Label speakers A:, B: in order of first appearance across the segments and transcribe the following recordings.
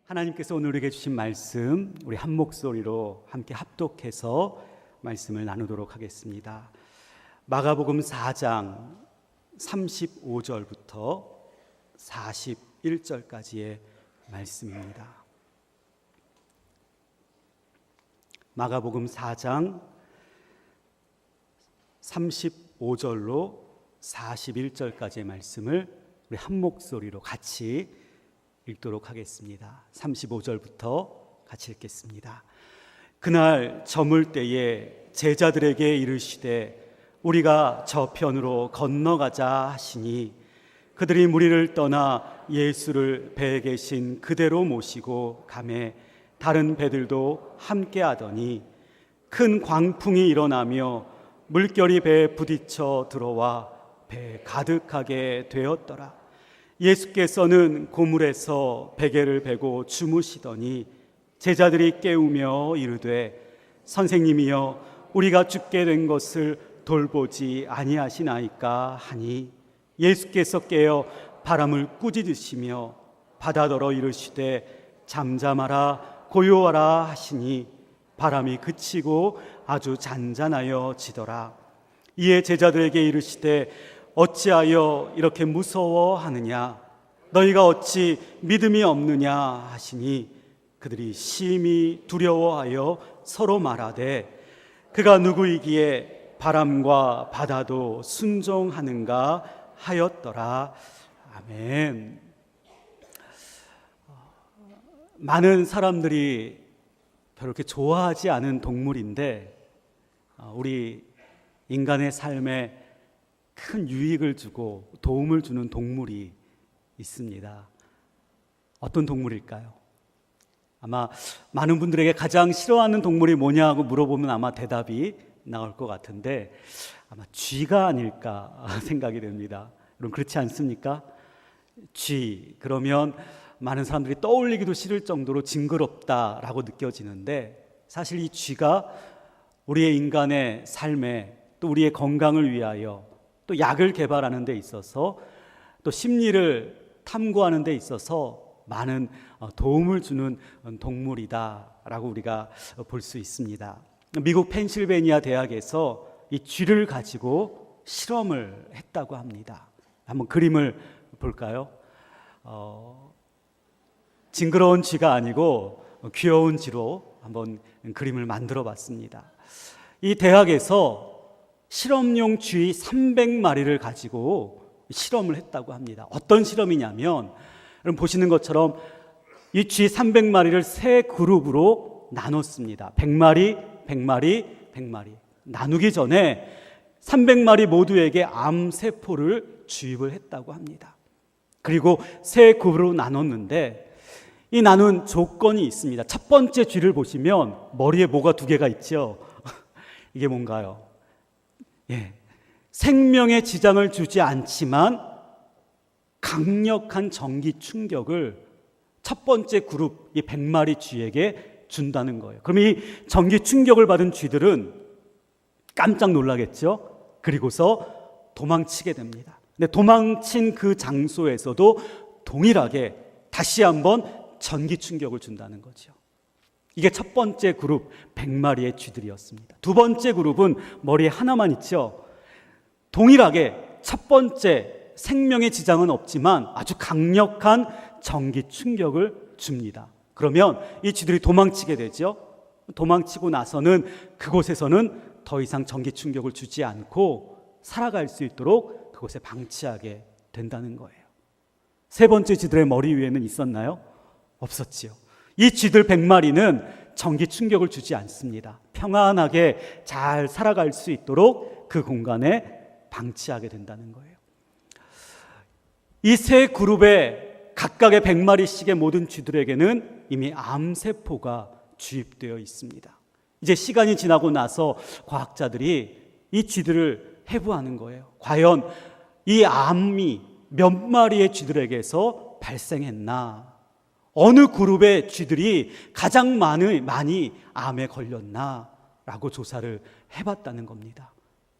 A: 하나님께서 오늘 우리에게 주신 말씀, 우리 한 목소리로 함께 합독해서 말씀을 나누도록 하겠습니다. 마가복음 4장 35절부터 41절까지의 말씀입니다. 마가복음 4장 35절로 41절까지의 말씀을 우리 한 목소리로 같이 읽도록 하겠습니다. 35절부터 같이 읽겠습니다. 그날 저물 때에 제자들에게 이르시되 우리가 저편으로 건너가자 하시니 그들이 무리를 떠나 예수를 배에 계신 그대로 모시고 가매 다른 배들도 함께 하더니 큰 광풍이 일어나며 물결이 배에 부딪혀 들어와 배 가득하게 되었더라. 예수께서는 고물에서 베개를 베고 주무시더니 제자들이 깨우며 이르되 선생님이여 우리가 죽게 된 것을 돌보지 아니하시나이까 하니 예수께서 깨어 바람을 꾸짖으시며 바다더러 이르시되 잠잠하라 고요하라 하시니 바람이 그치고 아주 잔잔하여 지더라. 이에 제자들에게 이르시되 어찌하여 이렇게 무서워하느냐 너희가 어찌 믿음이 없느냐 하시니 그들이 심히 두려워하여 서로 말하되 그가 누구이기에 바람과 바다도 순종하는가 하였더라. 아멘. 많은 사람들이 별로 그렇게 좋아하지 않은 동물인데 우리 인간의 삶에 큰 유익을 주고 도움을 주는 동물이 있습니다. 어떤 동물일까요? 아마 많은 분들에게 가장 싫어하는 동물이 뭐냐고 물어보면 아마 대답이 나올 것 같은데 아마 쥐가 아닐까 생각이 됩니다. 여러분 그렇지 않습니까? 쥐 그러면 많은 사람들이 떠올리기도 싫을 정도로 징그럽다라고 느껴지는데 사실 이 쥐가 우리의 인간의 삶에 또 우리의 건강을 위하여 또 약을 개발하는 데 있어서 또 심리를 탐구하는 데 있어서 많은 도움을 주는 동물이다라고 우리가 볼 수 있습니다. 미국 펜실베니아 대학에서 이 쥐를 가지고 실험을 했다고 합니다. 한번 그림을 볼까요? 징그러운 쥐가 아니고 귀여운 쥐로 한번 그림을 만들어 봤습니다. 이 대학에서 실험용 쥐 300마리를 가지고 실험을 했다고 합니다. 어떤 실험이냐면 여러분 보시는 것처럼 이 쥐 300마리를 세 그룹으로 나눴습니다. 100마리, 100마리, 100마리. 나누기 전에 300마리 모두에게 암세포를 주입을 했다고 합니다. 그리고 세 그룹으로 나눴는데 이 나눈 조건이 있습니다. 첫 번째 쥐를 보시면 머리에 뭐가 두 개가 있죠. 이게 뭔가요? 생명에 지장을 주지 않지만 강력한 전기 충격을 첫 번째 그룹 이 100마리 쥐에게 준다는 거예요. 그럼 이 전기 충격을 받은 쥐들은 깜짝 놀라겠죠. 그리고서 도망치게 됩니다. 근데 도망친 그 장소에서도 동일하게 다시 한번 전기 충격을 준다는 거죠. 이게 첫 번째 그룹 100마리의 쥐들이었습니다. 두 번째 그룹은 머리에 하나만 있죠. 동일하게 첫 번째 생명의 지장은 없지만 아주 강력한 전기 충격을 줍니다. 그러면 이 쥐들이 도망치게 되죠. 도망치고 나서는 그곳에서는 더 이상 전기 충격을 주지 않고 살아갈 수 있도록 그곳에 방치하게 된다는 거예요. 세 번째 쥐들의 머리 위에는 있었나요? 없었지요. 이 쥐들 100마리는 전기 충격을 주지 않습니다. 평안하게 잘 살아갈 수 있도록 그 공간에 방치하게 된다는 거예요. 이 세 그룹의 각각의 100마리씩의 모든 쥐들에게는 이미 암세포가 주입되어 있습니다. 이제 시간이 지나고 나서 과학자들이 이 쥐들을 해부하는 거예요. 과연 이 암이 몇 마리의 쥐들에게서 발생했나? 어느 그룹의 쥐들이 가장 많이 암에 걸렸나라고 조사를 해봤다는 겁니다.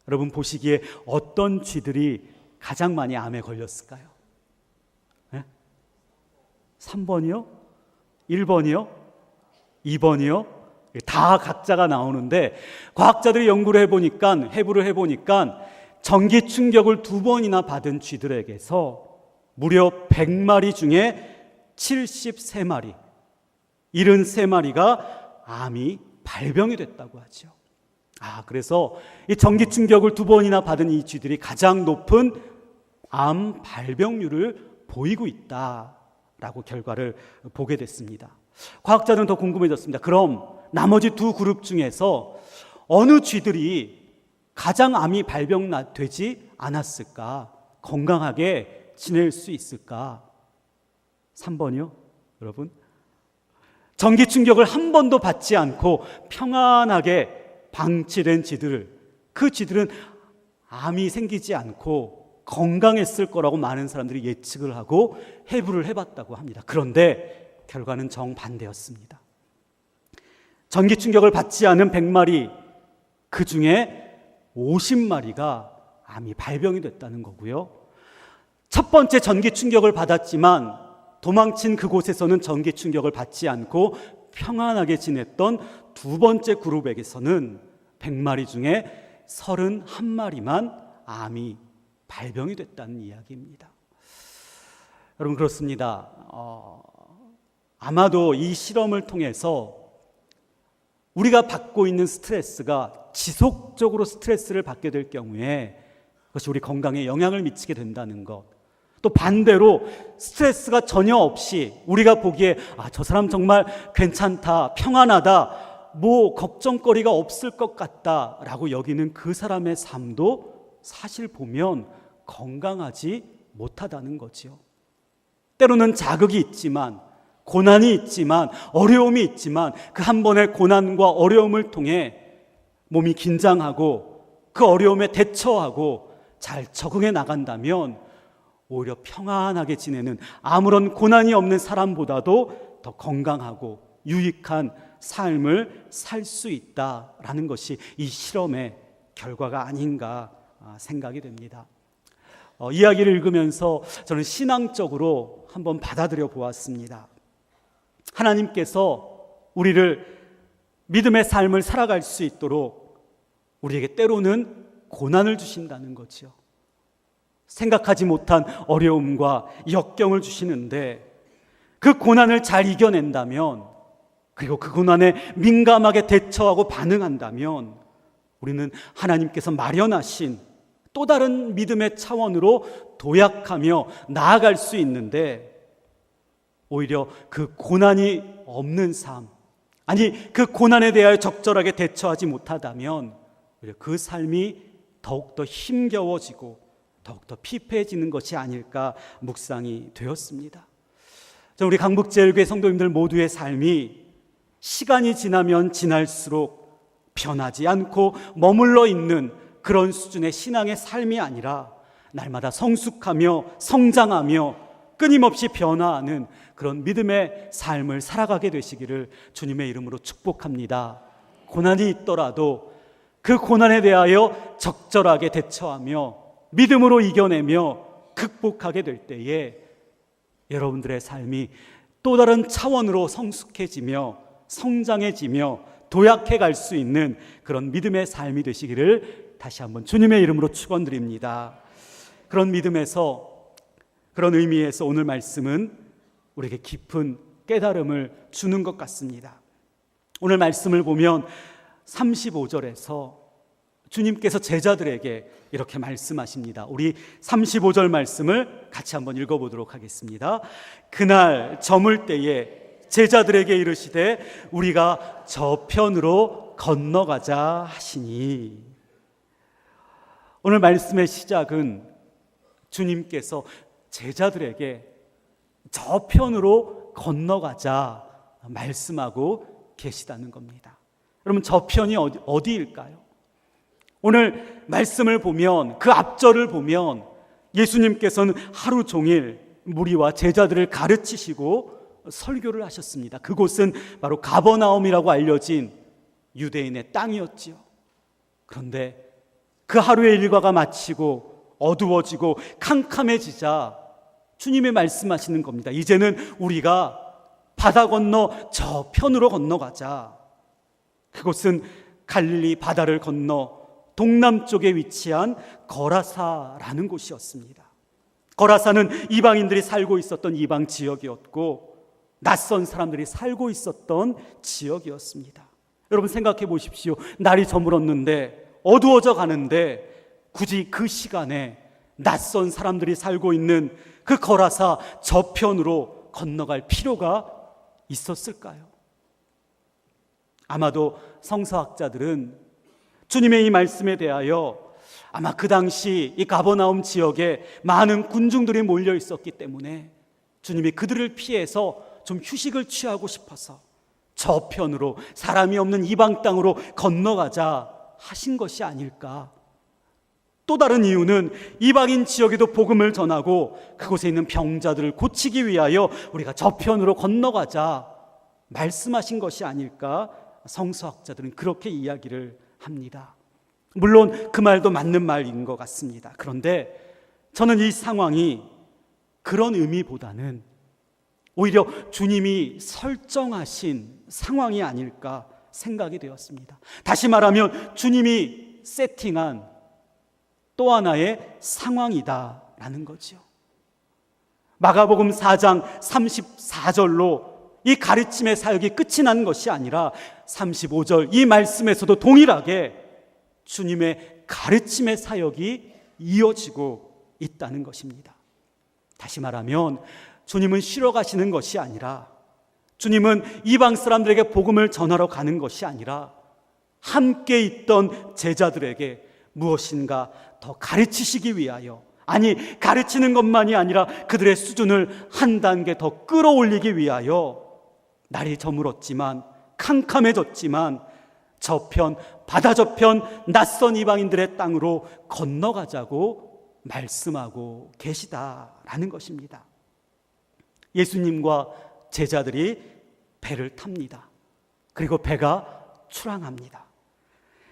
A: 여러분 보시기에 어떤 쥐들이 가장 많이 암에 걸렸을까요? 3번이요? 1번이요? 2번이요? 다 각자가 나오는데 과학자들이 연구를 해보니까 해부를 해보니까 전기 충격을 2번이나 받은 쥐들에게서 무려 100마리 중에 73마리, 73마리가 암이 발병이 됐다고 하죠. 그래서 이 전기 충격을 2번이나 받은 이 쥐들이 가장 높은 암 발병률을 보이고 있다라고 결과를 보게 됐습니다. 과학자들은 더 궁금해졌습니다. 그럼 나머지 두 그룹 중에서 어느 쥐들이 가장 암이 발병되지 않았을까? 건강하게 지낼 수 있을까? 3번이요, 여러분. 전기 충격을 한 번도 받지 않고 평안하게 방치된 쥐들, 그 쥐들은 암이 생기지 않고 건강했을 거라고 많은 사람들이 예측을 하고 해부를 해봤다고 합니다. 그런데 결과는 정반대였습니다. 전기 충격을 받지 않은 100마리, 그 중에 50마리가 암이 발병이 됐다는 거고요. 첫 번째 전기 충격을 받았지만 도망친 그곳에서는 전기 충격을 받지 않고 평안하게 지냈던 두 번째 그룹에게서는 100마리 중에 31마리만 암이 발병이 됐다는 이야기입니다. 여러분, 그렇습니다. 아마도 이 실험을 통해서 우리가 받고 있는 스트레스가 지속적으로 스트레스를 받게 될 경우에 그것이 우리 건강에 영향을 미치게 된다는 것, 또 반대로 스트레스가 전혀 없이 우리가 보기에 저 사람 정말 괜찮다, 평안하다, 뭐 걱정거리가 없을 것 같다 라고 여기는 그 사람의 삶도 사실 보면 건강하지 못하다는 거지요. 때로는 자극이 있지만, 고난이 있지만, 어려움이 있지만 그 한 번의 고난과 어려움을 통해 몸이 긴장하고 그 어려움에 대처하고 잘 적응해 나간다면 오히려 평안하게 지내는, 아무런 고난이 없는 사람보다도 더 건강하고 유익한 삶을 살 수 있다라는 것이 이 실험의 결과가 아닌가 생각이 됩니다. 이야기를 읽으면서 저는 신앙적으로 한번 받아들여 보았습니다. 하나님께서 우리를 믿음의 삶을 살아갈 수 있도록 우리에게 때로는 고난을 주신다는 거죠. 생각하지 못한 어려움과 역경을 주시는데 그 고난을 잘 이겨낸다면, 그리고 그 고난에 민감하게 대처하고 반응한다면 우리는 하나님께서 마련하신 또 다른 믿음의 차원으로 도약하며 나아갈 수 있는데, 오히려 그 고난이 없는 삶, 아니 그 고난에 대하여 적절하게 대처하지 못하다면 오히려 그 삶이 더욱더 힘겨워지고 더욱더 피폐해지는 것이 아닐까 묵상이 되었습니다. 우리 강북제일교회 성도님들 모두의 삶이 시간이 지나면 지날수록 변하지 않고 머물러 있는 그런 수준의 신앙의 삶이 아니라 날마다 성숙하며 성장하며 끊임없이 변화하는 그런 믿음의 삶을 살아가게 되시기를 주님의 이름으로 축복합니다. 고난이 있더라도 그 고난에 대하여 적절하게 대처하며 믿음으로 이겨내며 극복하게 될 때에 여러분들의 삶이 또 다른 차원으로 성숙해지며 성장해지며 도약해 갈 수 있는 그런 믿음의 삶이 되시기를 다시 한번 주님의 이름으로 축원드립니다. 그런 믿음에서, 그런 의미에서 오늘 말씀은 우리에게 깊은 깨달음을 주는 것 같습니다. 오늘 말씀을 보면 35절에서 주님께서 제자들에게 이렇게 말씀하십니다. 우리 35절 말씀을 같이 한번 읽어보도록 하겠습니다. 그날 저물 때에 제자들에게 이르시되 우리가 저편으로 건너가자 하시니. 오늘 말씀의 시작은 주님께서 제자들에게 저편으로 건너가자 말씀하고 계시다는 겁니다. 여러분, 저편이 어디일까요? 오늘 말씀을 보면, 그 앞절을 보면 예수님께서는 하루 종일 무리와 제자들을 가르치시고 설교를 하셨습니다. 그곳은 바로 가버나움이라고 알려진 유대인의 땅이었지요. 그런데 그 하루의 일과가 마치고 어두워지고 캄캄해지자 주님이 말씀하시는 겁니다. 이제는 우리가 바다 건너 저편으로 건너가자. 그곳은 갈릴리 바다를 건너 동남쪽에 위치한 거라사라는 곳이었습니다. 거라사는 이방인들이 살고 있었던 이방 지역이었고 낯선 사람들이 살고 있었던 지역이었습니다. 여러분 생각해 보십시오. 날이 저물었는데 어두워져 가는데 굳이 그 시간에 낯선 사람들이 살고 있는 그 거라사 저편으로 건너갈 필요가 있었을까요? 아마도 성서학자들은 주님의 이 말씀에 대하여 아마 그 당시 이 가버나움 지역에 많은 군중들이 몰려 있었기 때문에 주님이 그들을 피해서 좀 휴식을 취하고 싶어서 저편으로 사람이 없는 이방 땅으로 건너가자 하신 것이 아닐까. 또 다른 이유는 이방인 지역에도 복음을 전하고 그곳에 있는 병자들을 고치기 위하여 우리가 저편으로 건너가자 말씀하신 것이 아닐까. 성서학자들은 그렇게 이야기를 합니다. 물론 그 말도 맞는 말인 것 같습니다. 그런데 저는 이 상황이 그런 의미보다는 오히려 주님이 설정하신 상황이 아닐까 생각이 되었습니다. 다시 말하면 주님이 세팅한 또 하나의 상황이다라는 거죠. 마가복음 4장 34절로 이 가르침의 사역이 끝이 난 것이 아니라 35절 이 말씀에서도 동일하게 주님의 가르침의 사역이 이어지고 있다는 것입니다. 다시 말하면 주님은 쉬러 가시는 것이 아니라 주님은 이방 사람들에게 복음을 전하러 가는 것이 아니라 함께 있던 제자들에게 무엇인가 더 가르치시기 위하여, 아니 가르치는 것만이 아니라 그들의 수준을 한 단계 더 끌어올리기 위하여 날이 저물었지만 캄캄해졌지만 저편 바다 저편 낯선 이방인들의 땅으로 건너가자고 말씀하고 계시다라는 것입니다. 예수님과 제자들이 배를 탑니다. 그리고 배가 출항합니다.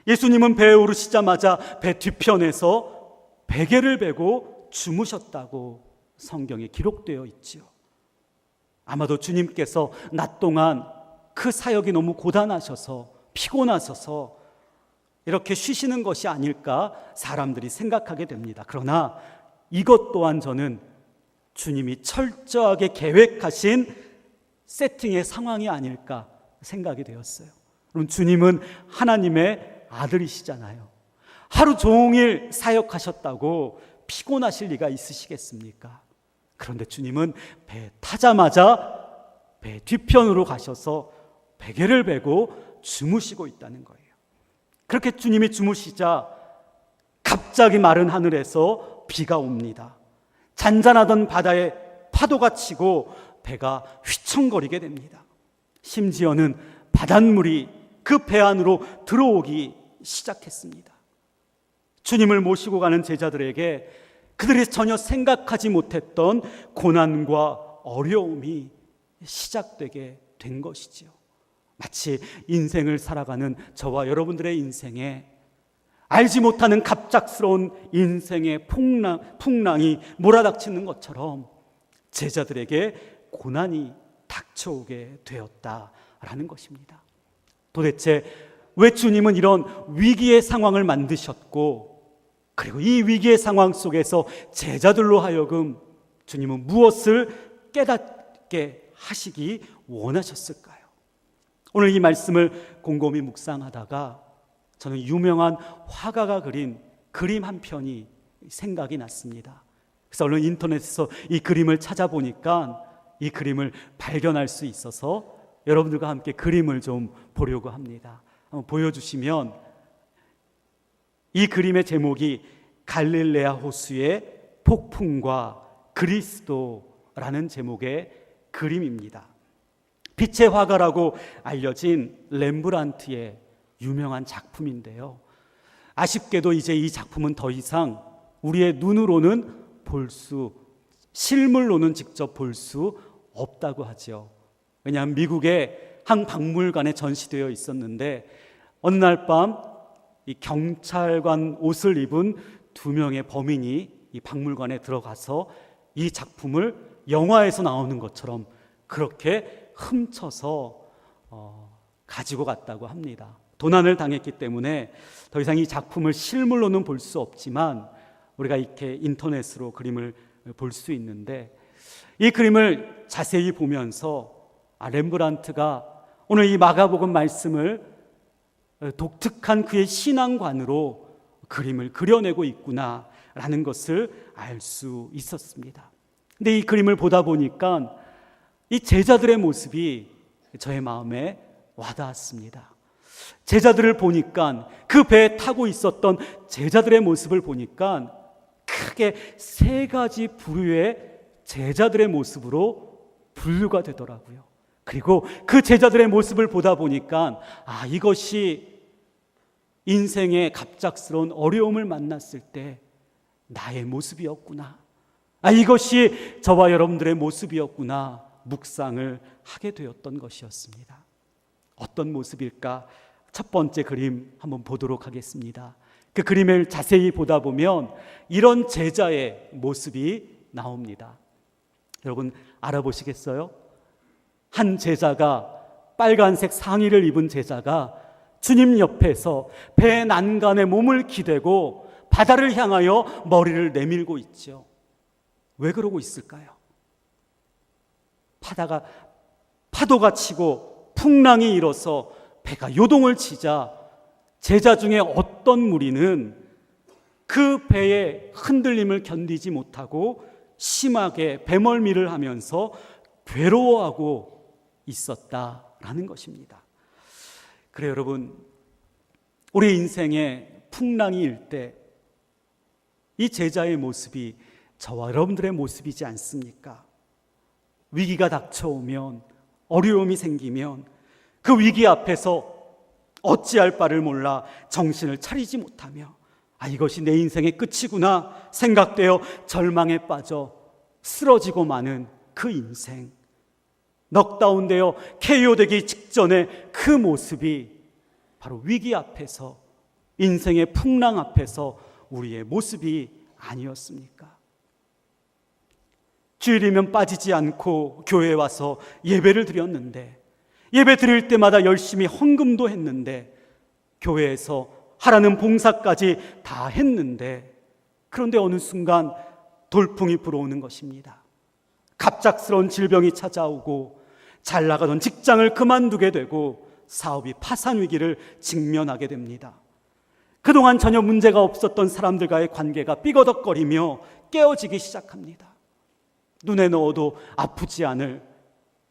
A: 예수님은 배에 오르시자마자 배 뒤편에서 베개를 베고 주무셨다고 성경에 기록되어 있지요. 아마도 주님께서 낮 동안 그 사역이 너무 고단하셔서 피곤하셔서 이렇게 쉬시는 것이 아닐까 사람들이 생각하게 됩니다. 그러나 이것 또한 저는 주님이 철저하게 계획하신 세팅의 상황이 아닐까 생각이 되었어요. 그럼 주님은 하나님의 아들이시잖아요. 하루 종일 사역하셨다고 피곤하실 리가 있으시겠습니까? 그런데 주님은 배 타자마자 배 뒤편으로 가셔서 베개를 베고 주무시고 있다는 거예요. 그렇게 주님이 주무시자 갑자기 마른 하늘에서 비가 옵니다. 잔잔하던 바다에 파도가 치고 배가 휘청거리게 됩니다. 심지어는 바닷물이 그 배 안으로 들어오기 시작했습니다. 주님을 모시고 가는 제자들에게 그들이 전혀 생각하지 못했던 고난과 어려움이 시작되게 된 것이지요. 마치 인생을 살아가는 저와 여러분들의 인생에 알지 못하는 갑작스러운 인생의 풍랑이 몰아닥치는 것처럼 제자들에게 고난이 닥쳐오게 되었다라는 것입니다. 도대체 왜 주님은 이런 위기의 상황을 만드셨고, 그리고 이 위기의 상황 속에서 제자들로 하여금 주님은 무엇을 깨닫게 하시기 원하셨을까요? 오늘 이 말씀을 곰곰이 묵상하다가 저는 유명한 화가가 그린 그림 한 편이 생각이 났습니다. 그래서 얼른 인터넷에서 이 그림을 찾아보니까 이 그림을 발견할 수 있어서 여러분들과 함께 그림을 좀 보려고 합니다. 한번 보여주시면, 이 그림의 제목이 갈릴레아 호수의 폭풍과 그리스도라는 제목의 그림입니다. 빛의 화가라고 알려진 렘브란트의 유명한 작품인데요. 아쉽게도 이제 이 작품은 더 이상 우리의 눈으로는 실물로는 직접 볼 수 없다고 하죠. 왜냐하면 미국의 한 박물관에 전시되어 있었는데 어느 날 밤 이 경찰관 옷을 입은 두 명의 범인이 이 박물관에 들어가서 이 작품을 영화에서 나오는 것처럼 그렇게 훔쳐서 가지고 갔다고 합니다. 도난을 당했기 때문에 더 이상 이 작품을 실물로는 볼 수 없지만 우리가 이렇게 인터넷으로 그림을 볼 수 있는데, 이 그림을 자세히 보면서 렘브란트가 오늘 이 마가복음 말씀을 독특한 그의 신앙관으로 그림을 그려내고 있구나라는 것을 알 수 있었습니다. 근데 이 그림을 보다 보니까 이 제자들의 모습이 저의 마음에 와닿았습니다. 제자들을 보니까, 그 배에 타고 있었던 제자들의 모습을 보니까 크게 세 가지 부류의 제자들의 모습으로 분류가 되더라고요. 그리고 그 제자들의 모습을 보다 보니까 이것이 인생의 갑작스러운 어려움을 만났을 때 나의 모습이었구나, 이것이 저와 여러분들의 모습이었구나 묵상을 하게 되었던 것이었습니다. 어떤 모습일까? 첫 번째 그림 한번 보도록 하겠습니다. 그 그림을 자세히 보다 보면 이런 제자의 모습이 나옵니다. 여러분 알아보시겠어요? 한 제자가, 빨간색 상의를 입은 제자가 주님 옆에서 배 난간에 몸을 기대고 바다를 향하여 머리를 내밀고 있죠. 왜 그러고 있을까요? 파도가 치고 풍랑이 일어서 배가 요동을 치자 제자 중에 어떤 무리는 그 배의 흔들림을 견디지 못하고 심하게 배멀미를 하면서 괴로워하고 있었다라는 것입니다. 그래요, 여러분, 우리 인생에 풍랑이 일 때 이 제자의 모습이 저와 여러분들의 모습이지 않습니까? 위기가 닥쳐오면, 어려움이 생기면 그 위기 앞에서 어찌할 바를 몰라 정신을 차리지 못하며 이것이 내 인생의 끝이구나 생각되어 절망에 빠져 쓰러지고 마는 그 인생, 넉다운되어 KO되기 직전의 그 모습이 바로 위기 앞에서, 인생의 풍랑 앞에서 우리의 모습이 아니었습니까? 주일이면 빠지지 않고 교회에 와서 예배를 드렸는데, 예배 드릴 때마다 열심히 헌금도 했는데, 교회에서 하라는 봉사까지 다 했는데, 그런데 어느 순간 돌풍이 불어오는 것입니다. 갑작스러운 질병이 찾아오고 잘 나가던 직장을 그만두게 되고 사업이 파산 위기를 직면하게 됩니다. 그동안 전혀 문제가 없었던 사람들과의 관계가 삐거덕거리며 깨어지기 시작합니다. 눈에 넣어도 아프지 않을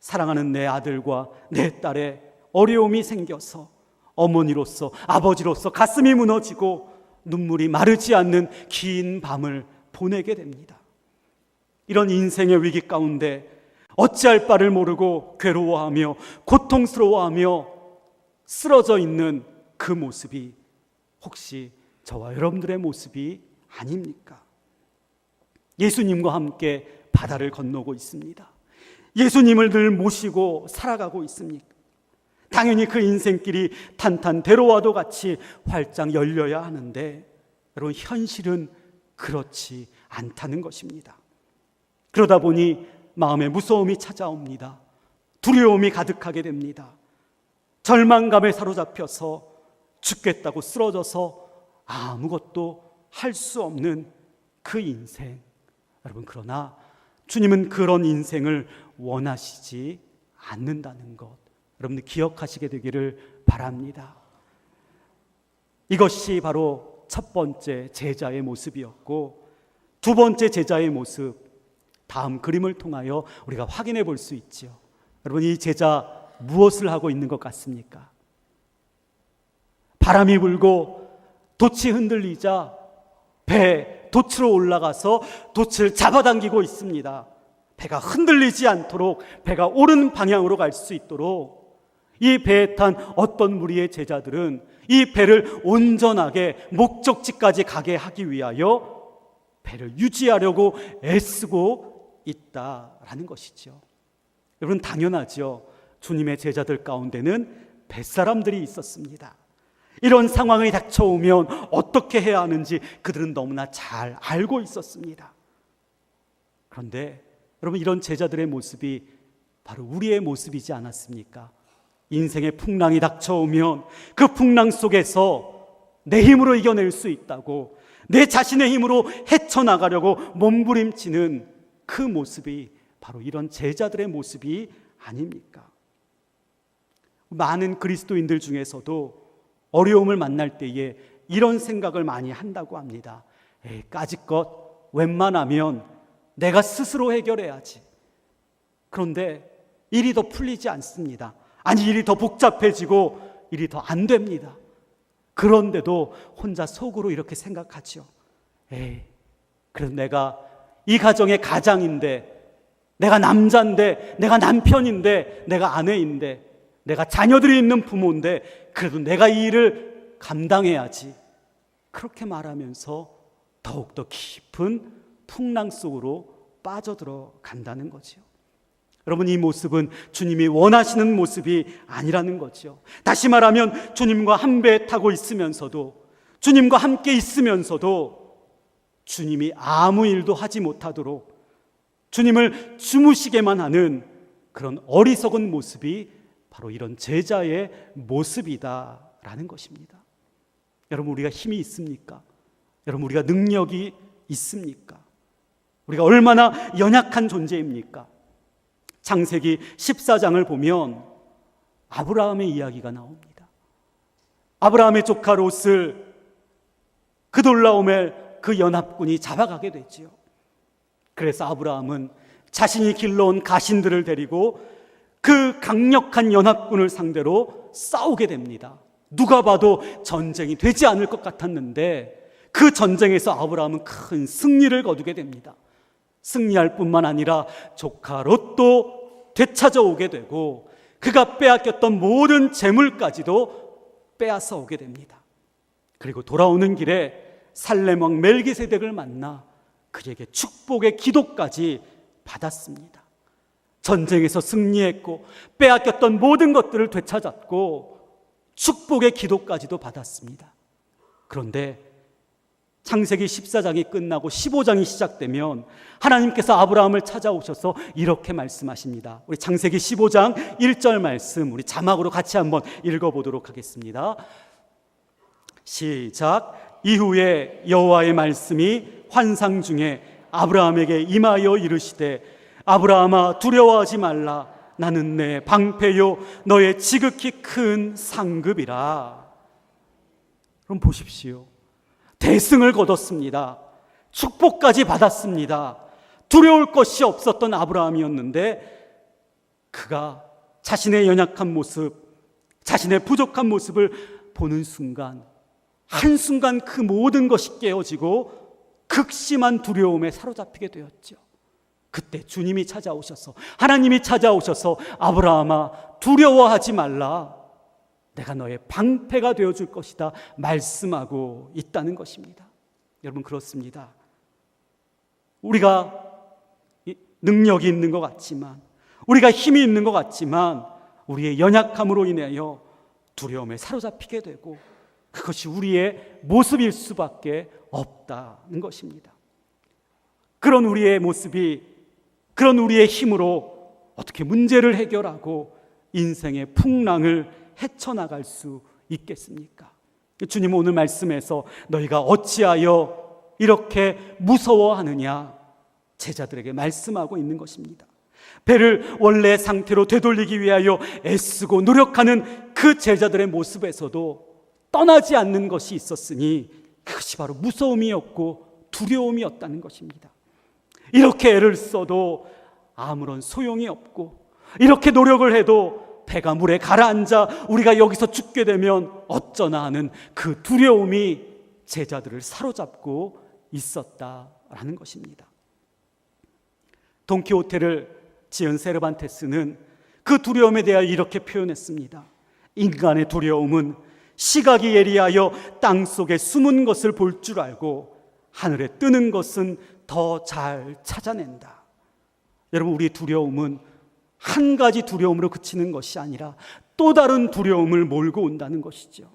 A: 사랑하는 내 아들과 내 딸의 어려움이 생겨서 어머니로서, 아버지로서 가슴이 무너지고 눈물이 마르지 않는 긴 밤을 보내게 됩니다. 이런 인생의 위기 가운데 어찌할 바를 모르고 괴로워하며 고통스러워하며 쓰러져 있는 그 모습이 혹시 저와 여러분들의 모습이 아닙니까? 예수님과 함께 바다를 건너고 있습니다. 예수님을 늘 모시고 살아가고 있습니까? 당연히 그 인생길이 탄탄대로와도 같이 활짝 열려야 하는데, 여러분, 현실은 그렇지 않다는 것입니다. 그러다 보니 마음에 무서움이 찾아옵니다. 두려움이 가득하게 됩니다. 절망감에 사로잡혀서 죽겠다고 쓰러져서 아무것도 할 수 없는 그 인생. 여러분, 그러나 주님은 그런 인생을 원하시지 않는다는 것, 여러분들 기억하시게 되기를 바랍니다. 이것이 바로 첫 번째 제자의 모습이었고, 두 번째 제자의 모습, 다음 그림을 통하여 우리가 확인해 볼 수 있죠. 여러분, 이 제자 무엇을 하고 있는 것 같습니까? 바람이 불고 돛이 흔들리자 돛으로 올라가서 돛을 잡아당기고 있습니다. 배가 흔들리지 않도록, 배가 옳은 방향으로 갈 수 있도록 이 배에 탄 어떤 무리의 제자들은 이 배를 온전하게 목적지까지 가게 하기 위하여 배를 유지하려고 애쓰고 있다라는 것이죠. 여러분, 당연하죠. 주님의 제자들 가운데는 뱃사람들이 있었습니다. 이런 상황이 닥쳐오면 어떻게 해야 하는지 그들은 너무나 잘 알고 있었습니다. 그런데 여러분, 이런 제자들의 모습이 바로 우리의 모습이지 않았습니까? 인생의 풍랑이 닥쳐오면 그 풍랑 속에서 내 힘으로 이겨낼 수 있다고, 내 자신의 힘으로 헤쳐나가려고 몸부림치는 그 모습이 바로 이런 제자들의 모습이 아닙니까? 많은 그리스도인들 중에서도 어려움을 만날 때에 이런 생각을 많이 한다고 합니다. 까짓것 웬만하면 내가 스스로 해결해야지. 그런데 일이 더 풀리지 않습니다. 아니, 일이 더 복잡해지고 일이 더 안 됩니다. 그런데도 혼자 속으로 이렇게 생각하죠. 그래도 내가 이 가정의 가장인데, 내가 남자인데, 내가 남편인데, 내가 아내인데, 내가 자녀들이 있는 부모인데, 그래도 내가 이 일을 감당해야지. 그렇게 말하면서 더욱더 깊은 풍랑 속으로 빠져들어 간다는 거죠. 여러분, 이 모습은 주님이 원하시는 모습이 아니라는 거죠. 다시 말하면 주님과 한 배에 타고 있으면서도, 주님과 함께 있으면서도 주님이 아무 일도 하지 못하도록 주님을 주무시게만 하는 그런 어리석은 모습이 바로 이런 제자의 모습이다라는 것입니다. 여러분, 우리가 힘이 있습니까? 여러분, 우리가 능력이 있습니까? 우리가 얼마나 연약한 존재입니까? 창세기 14장을 보면 아브라함의 이야기가 나옵니다. 아브라함의 조카 롯을 그돌라오멜 그 연합군이 잡아가게 되지요. 그래서 아브라함은 자신이 길러온 가신들을 데리고 그 강력한 연합군을 상대로 싸우게 됩니다. 누가 봐도 전쟁이 되지 않을 것 같았는데 그 전쟁에서 아브라함은 큰 승리를 거두게 됩니다. 승리할 뿐만 아니라 조카 롯도 되찾아오게 되고 그가 빼앗겼던 모든 재물까지도 빼앗아 오게 됩니다. 그리고 돌아오는 길에 살렘 왕 멜기세덱을 만나 그에게 축복의 기도까지 받았습니다. 전쟁에서 승리했고 빼앗겼던 모든 것들을 되찾았고 축복의 기도까지도 받았습니다. 그런데 창세기 14장이 끝나고 15장이 시작되면 하나님께서 아브라함을 찾아오셔서 이렇게 말씀하십니다. 우리 창세기 15장 1절 말씀 우리 자막으로 같이 한번 읽어보도록 하겠습니다. 시작. 이후에 여호와의 말씀이 환상 중에 아브라함에게 임하여 이르시되 아브라함아 두려워하지 말라. 나는 내 방패요 너의 지극히 큰 상급이라. 그럼 보십시오. 대승을 거뒀습니다. 축복까지 받았습니다. 두려울 것이 없었던 아브라함이었는데 그가 자신의 연약한 모습, 자신의 부족한 모습을 보는 순간 한순간 그 모든 것이 깨어지고 극심한 두려움에 사로잡히게 되었죠. 그때 주님이 찾아오셔서, 하나님이 찾아오셔서 아브라함아 두려워하지 말라. 내가 너의 방패가 되어줄 것이다 말씀하고 있다는 것입니다. 여러분, 그렇습니다. 우리가 능력이 있는 것 같지만, 우리가 힘이 있는 것 같지만 우리의 연약함으로 인하여 두려움에 사로잡히게 되고 그것이 우리의 모습일 수밖에 없다는 것입니다. 그런 우리의 모습이, 그런 우리의 힘으로 어떻게 문제를 해결하고 인생의 풍랑을 헤쳐나갈 수 있겠습니까? 주님 오늘 말씀에서 너희가 어찌하여 이렇게 무서워하느냐 제자들에게 말씀하고 있는 것입니다. 배를 원래 상태로 되돌리기 위하여 애쓰고 노력하는 그 제자들의 모습에서도 떠나지 않는 것이 있었으니 그것이 바로 무서움이었고 두려움이었다는 것입니다. 이렇게 애를 써도 아무런 소용이 없고 이렇게 노력을 해도 배가 물에 가라앉아 우리가 여기서 죽게 되면 어쩌나 하는 그 두려움이 제자들을 사로잡고 있었다라는 것입니다. 돈키호테를 지은 세르반테스는 그 두려움에 대하여 이렇게 표현했습니다. 인간의 두려움은 시각이 예리하여 땅속에 숨은 것을 볼 줄 알고 하늘에 뜨는 것은 더 잘 찾아낸다. 여러분, 우리의 두려움은 한 가지 두려움으로 그치는 것이 아니라 또 다른 두려움을 몰고 온다는 것이죠.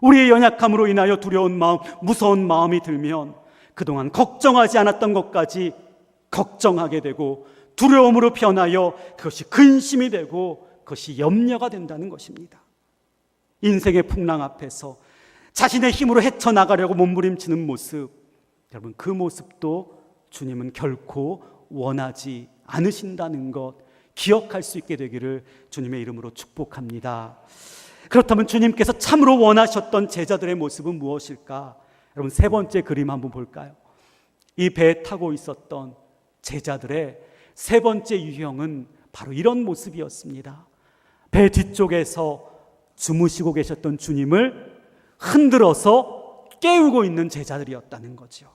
A: 우리의 연약함으로 인하여 두려운 마음, 무서운 마음이 들면 그동안 걱정하지 않았던 것까지 걱정하게 되고 두려움으로 변하여 그것이 근심이 되고 그것이 염려가 된다는 것입니다. 인생의 풍랑 앞에서 자신의 힘으로 헤쳐나가려고 몸부림치는 모습, 여러분 그 모습도 주님은 결코 원하지 않으신다는 것 기억할 수 있게 되기를 주님의 이름으로 축복합니다. 그렇다면 주님께서 참으로 원하셨던 제자들의 모습은 무엇일까? 여러분 세 번째 그림 한번 볼까요? 이 배에 타고 있었던 제자들의 세 번째 유형은 바로 이런 모습이었습니다. 배 뒤쪽에서 주무시고 계셨던 주님을 흔들어서 깨우고 있는 제자들이었다는 거죠.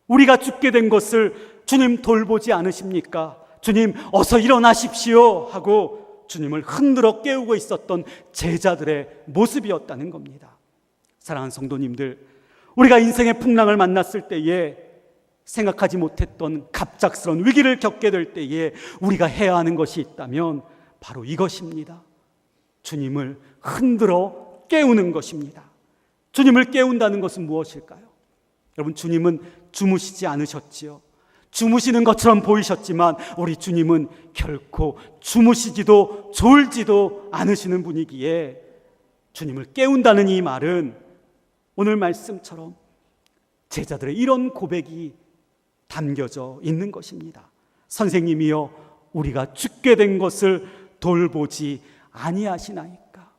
A: 우리가 죽게 된 것을 주님 돌보지 않으십니까? 주님 어서 일어나십시오 하고 주님을 흔들어 깨우고 있었던 제자들의 모습이었다는 겁니다. 사랑하는 성도님들, 우리가 인생의 풍랑을 만났을 때에 생각하지 못했던 갑작스러운 위기를 겪게 될 때에 우리가 해야 하는 것이 있다면 바로 이것입니다. 주님을 흔들어 깨우는 것입니다. 주님을 깨운다는 것은 무엇일까요? 여러분 주님은 주무시지 않으셨지요. 주무시는 것처럼 보이셨지만 우리 주님은 결코 주무시지도 졸지도 않으시는 분이기에 주님을 깨운다는 이 말은 오늘 말씀처럼 제자들의 이런 고백이 담겨져 있는 것입니다. 선생님이여 우리가 죽게 된 것을 돌보지 아니하시나이까.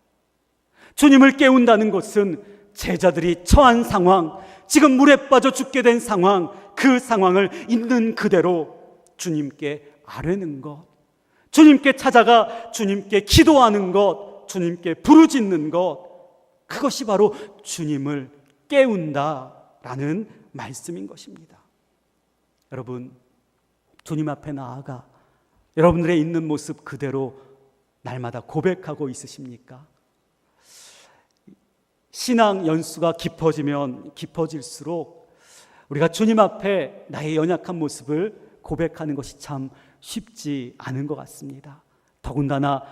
A: 주님을 깨운다는 것은 제자들이 처한 상황, 지금 물에 빠져 죽게 된 상황, 그 상황을 있는 그대로 주님께 아뢰는 것, 주님께 찾아가 주님께 기도하는 것, 주님께 부르짖는 것, 그것이 바로 주님을 깨운다라는 말씀인 것입니다. 여러분, 주님 앞에 나아가 여러분들의 있는 모습 그대로 날마다 고백하고 있으십니까? 신앙 연수가 깊어지면 깊어질수록 우리가 주님 앞에 나의 연약한 모습을 고백하는 것이 참 쉽지 않은 것 같습니다. 더군다나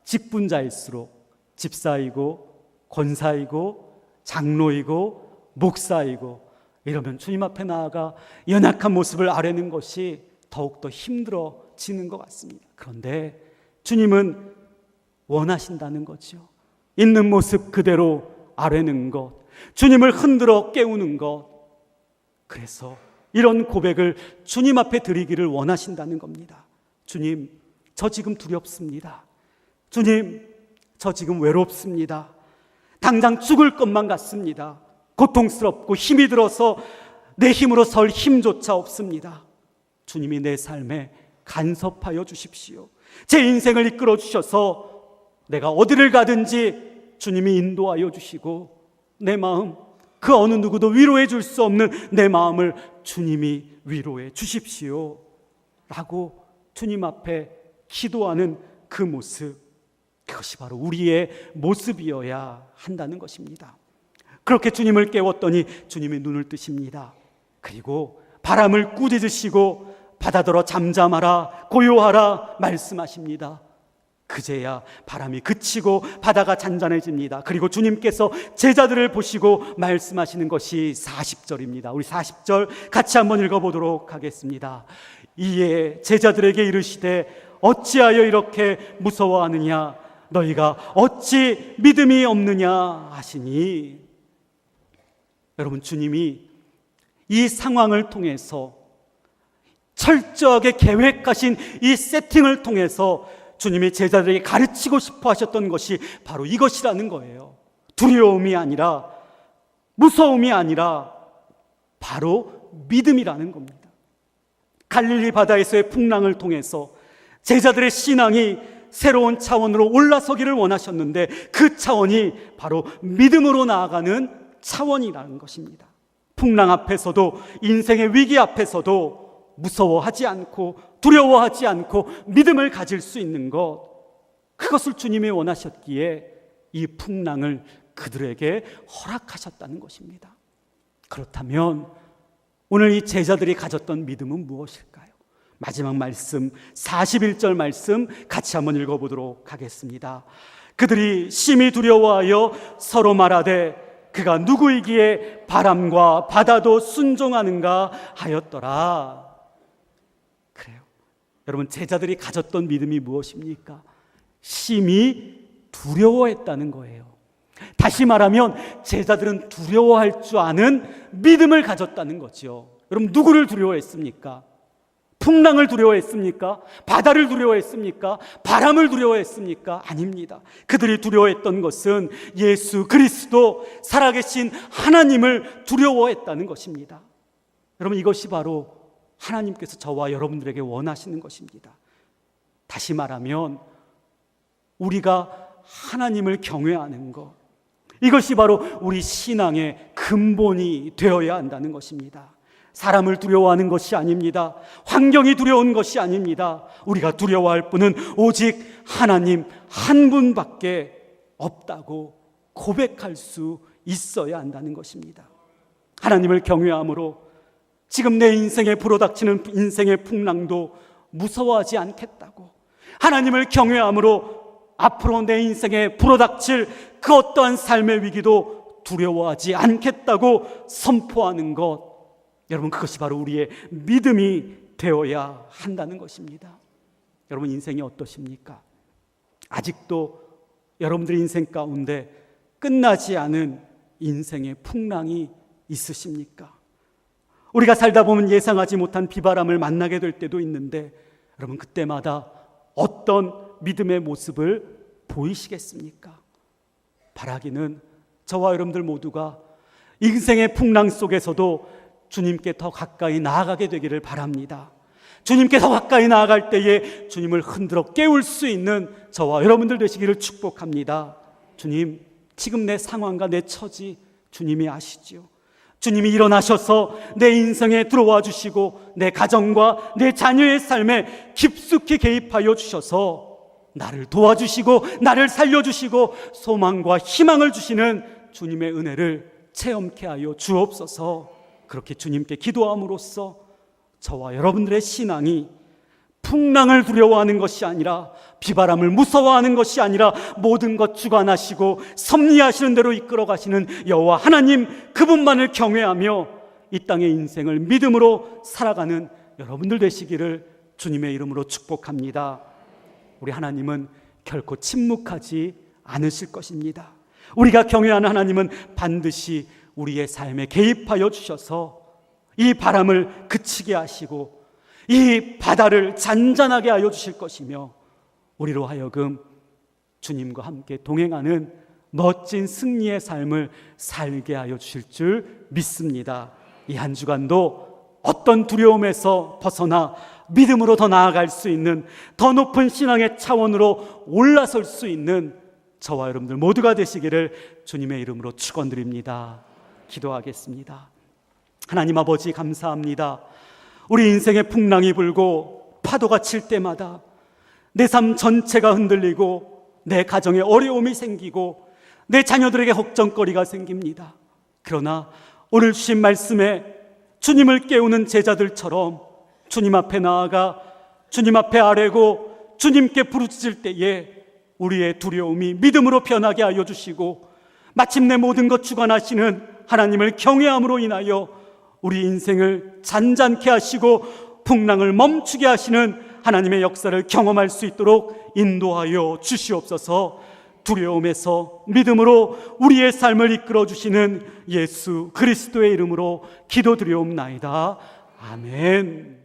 A: 직분자일수록 집사이고 권사이고 장로이고 목사이고 이러면 주님 앞에 나아가 연약한 모습을 아뢰는 것이 더욱더 힘들어지는 것 같습니다. 그런데 주님은 원하신다는 거죠. 있는 모습 그대로 아뢰는 것, 주님을 흔들어 깨우는 것. 그래서 이런 고백을 주님 앞에 드리기를 원하신다는 겁니다. 주님, 저 지금 두렵습니다. 주님, 저 지금 외롭습니다. 당장 죽을 것만 같습니다. 고통스럽고 힘이 들어서 내 힘으로 설 힘조차 없습니다. 주님이 내 삶에 간섭하여 주십시오. 제 인생을 이끌어 주셔서 내가 어디를 가든지 주님이 인도하여 주시고 내 마음, 그 어느 누구도 위로해 줄 수 없는 내 마음을 주님이 위로해 주십시오 라고 주님 앞에 기도하는 그 모습, 그것이 바로 우리의 모습이어야 한다는 것입니다. 그렇게 주님을 깨웠더니 주님이 눈을 뜨십니다. 그리고 바람을 꾸짖으시고 바다더러 잠잠하라, 고요하라 말씀하십니다. 그제야 바람이 그치고 바다가 잔잔해집니다. 그리고 주님께서 제자들을 보시고 말씀하시는 것이 40절입니다. 우리 40절 같이 한번 읽어보도록 하겠습니다. 이에 제자들에게 이르시되 어찌하여 이렇게 무서워하느냐, 너희가 어찌 믿음이 없느냐 하시니. 여러분, 주님이 이 상황을 통해서 철저하게 계획하신 이 세팅을 통해서 주님이 제자들에게 가르치고 싶어 하셨던 것이 바로 이것이라는 거예요. 두려움이 아니라, 무서움이 아니라 바로 믿음이라는 겁니다. 갈릴리 바다에서의 풍랑을 통해서 제자들의 신앙이 새로운 차원으로 올라서기를 원하셨는데 그 차원이 바로 믿음으로 나아가는 차원이라는 것입니다. 풍랑 앞에서도, 인생의 위기 앞에서도 무서워하지 않고 두려워하지 않고 믿음을 가질 수 있는 것, 그것을 주님이 원하셨기에 이 풍랑을 그들에게 허락하셨다는 것입니다. 그렇다면 오늘 이 제자들이 가졌던 믿음은 무엇일까요? 마지막 말씀 41절 말씀 같이 한번 읽어보도록 하겠습니다. 그들이 심히 두려워하여 서로 말하되 그가 누구이기에 바람과 바다도 순종하는가 하였더라. 그래요. 여러분, 제자들이 가졌던 믿음이 무엇입니까? 심히 두려워했다는 거예요. 다시 말하면 제자들은 두려워할 줄 아는 믿음을 가졌다는 거죠. 여러분, 누구를 두려워했습니까? 풍랑을 두려워했습니까? 바다를 두려워했습니까? 바람을 두려워했습니까? 아닙니다. 그들이 두려워했던 것은 예수 그리스도, 살아계신 하나님을 두려워했다는 것입니다. 여러분, 이것이 바로 하나님께서 저와 여러분들에게 원하시는 것입니다. 다시 말하면 우리가 하나님을 경외하는 것, 이것이 바로 우리 신앙의 근본이 되어야 한다는 것입니다. 사람을 두려워하는 것이 아닙니다. 환경이 두려운 것이 아닙니다. 우리가 두려워할 분은 오직 하나님 한 분밖에 없다고 고백할 수 있어야 한다는 것입니다. 하나님을 경외함으로 지금 내 인생에 불어닥치는 인생의 풍랑도 무서워하지 않겠다고, 하나님을 경외함으로 앞으로 내 인생에 불어닥칠 그 어떠한 삶의 위기도 두려워하지 않겠다고 선포하는 것, 여러분, 그것이 바로 우리의 믿음이 되어야 한다는 것입니다. 여러분, 인생이 어떠십니까? 아직도 여러분들의 인생 가운데 끝나지 않은 인생의 풍랑이 있으십니까? 우리가 살다 보면 예상하지 못한 비바람을 만나게 될 때도 있는데, 여러분, 그때마다 어떤 믿음의 모습을 보이시겠습니까? 바라기는 저와 여러분들 모두가 인생의 풍랑 속에서도 주님께 더 가까이 나아가게 되기를 바랍니다. 주님께 더 가까이 나아갈 때에 주님을 흔들어 깨울 수 있는 저와 여러분들 되시기를 축복합니다. 주님, 지금 내 상황과 내 처지 주님이 아시지요. 주님이 일어나셔서 내 인생에 들어와 주시고 내 가정과 내 자녀의 삶에 깊숙이 개입하여 주셔서 나를 도와주시고 나를 살려주시고 소망과 희망을 주시는 주님의 은혜를 체험케 하여 주옵소서. 그렇게 주님께 기도함으로써 저와 여러분들의 신앙이 풍랑을 두려워하는 것이 아니라, 비바람을 무서워하는 것이 아니라, 모든 것 주관하시고 섭리하시는 대로 이끌어 가시는 여호와 하나님 그분만을 경외하며 이 땅의 인생을 믿음으로 살아가는 여러분들 되시기를 주님의 이름으로 축복합니다. 우리 하나님은 결코 침묵하지 않으실 것입니다. 우리가 경외하는 하나님은 반드시 우리의 삶에 개입하여 주셔서 이 바람을 그치게 하시고 이 바다를 잔잔하게 하여 주실 것이며, 우리로 하여금 주님과 함께 동행하는 멋진 승리의 삶을 살게 하여 주실 줄 믿습니다. 이 한 주간도 어떤 두려움에서 벗어나 믿음으로 더 나아갈 수 있는, 더 높은 신앙의 차원으로 올라설 수 있는 저와 여러분들 모두가 되시기를 주님의 이름으로 축원드립니다. 기도하겠습니다. 하나님 아버지, 감사합니다. 우리 인생의 풍랑이 불고 파도가 칠 때마다 내 삶 전체가 흔들리고 내 가정에 어려움이 생기고 내 자녀들에게 걱정거리가 생깁니다. 그러나 오늘 주신 말씀에 주님을 깨우는 제자들처럼 주님 앞에 나아가 주님 앞에 아뢰고 주님께 부르짖을 때에 우리의 두려움이 믿음으로 변하게 하여 주시고, 마침내 모든 것 주관하시는 하나님을 경외함으로 인하여 우리 인생을 잔잔케 하시고 풍랑을 멈추게 하시는 하나님의 역사를 경험할 수 있도록 인도하여 주시옵소서. 두려움에서 믿음으로 우리의 삶을 이끌어 주시는 예수 그리스도의 이름으로 기도드리옵나이다. 아멘.